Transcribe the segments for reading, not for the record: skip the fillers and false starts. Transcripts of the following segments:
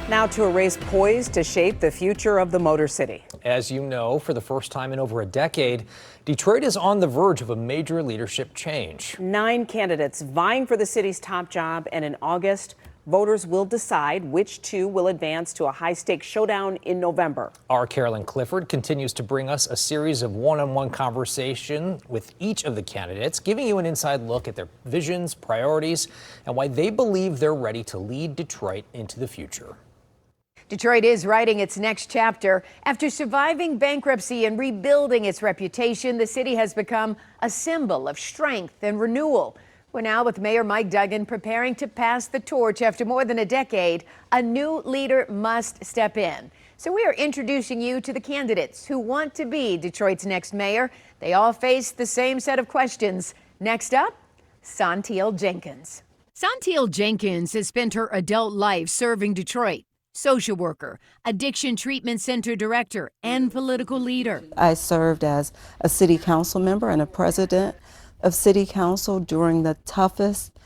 Now to a race poised to shape the future of the Motor City. As you know, for the first time in over a decade, Detroit is on the verge of a major leadership change. 9 candidates vying for the city's top job, and in August, voters will decide which 2 will advance to a high-stakes showdown in November. Our Carolyn Clifford continues to bring us a series of one-on-one conversation with each of the candidates, giving you an inside look at their visions, priorities, and why they believe they're ready to lead Detroit into the future. Detroit is writing its next chapter. After surviving bankruptcy and rebuilding its reputation, the city has become a symbol of strength and renewal. We're now with Mayor Mike Duggan preparing to pass the torch after more than a decade. A new leader must step in. So we are introducing you to the candidates who want to be Detroit's next mayor. They all face the same set of questions. Next up, Saunteel Jenkins. Saunteel Jenkins has spent her adult life serving Detroit. Social worker, addiction treatment center director, and political leader. I served as a city council member and a president of city council during the toughest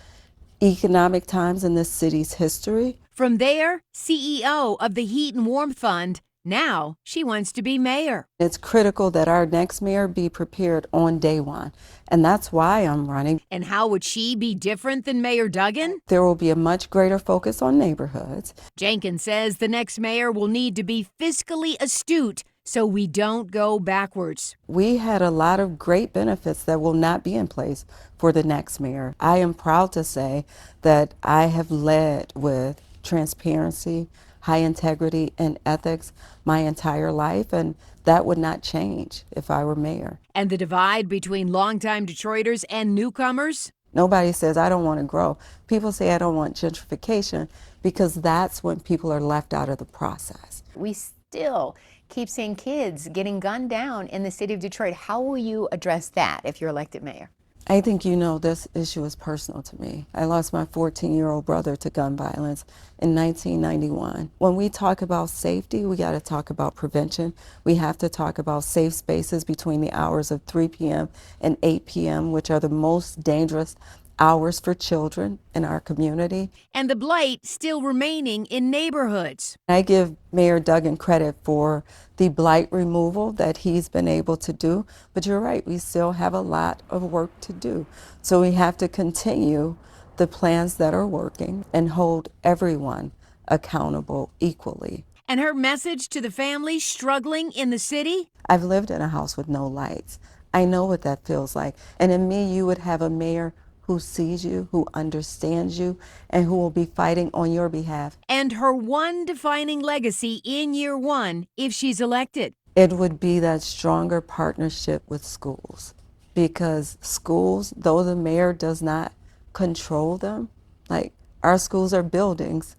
economic times in this city's history. From there, CEO of the Heat and Warmth Fund. Now she wants to be mayor. It's critical that our next mayor be prepared on day one, and that's why I'm running. And how would she be different than Mayor Duggan? There will be a much greater focus on neighborhoods. Jenkins says the next mayor will need to be fiscally astute so we don't go backwards. We had a lot of great benefits that will not be in place for the next mayor. I am proud to say that I have led with transparency, high integrity, and ethics my entire life, and that would not change if I were mayor. And the divide between longtime Detroiters and newcomers? Nobody says, I don't want to grow. People say, I don't want gentrification, because that's when people are left out of the process. We still keep seeing kids getting gunned down in the city of Detroit. How will you address that if you're elected mayor? I think you know this issue is personal to me. I lost my 14-year-old brother to gun violence in 1991. When we talk about safety, we got to talk about prevention. We have to talk about safe spaces between the hours of 3 p.m. and 8 p.m., which are the most dangerous hours for children in our community. And the blight still remaining in neighborhoods. I give Mayor Duggan credit for the blight removal that he's been able to do, but you're right, we still have a lot of work to do. So we have to continue the plans that are working and hold everyone accountable equally. And her message to the families struggling in the city? I've lived in a house with no lights. I know what that feels like. And in me, you would have a mayor who sees you, who understands you, and who will be fighting on your behalf. And her one defining legacy in year 1, if she's elected. It would be that stronger partnership with schools. Because schools, though the mayor does not control them, like our schools are buildings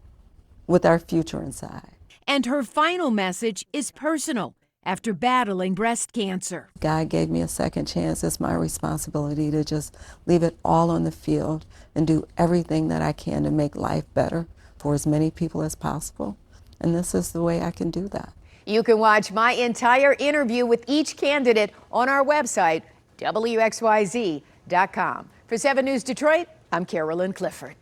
with our future inside. And her final message is personal. After battling breast cancer. God gave me a second chance. It's my responsibility to just leave it all on the field and do everything that I can to make life better for as many people as possible. And this is the way I can do that. You can watch my entire interview with each candidate on our website, WXYZ.com. For 7 News Detroit, I'm Carolyn Clifford.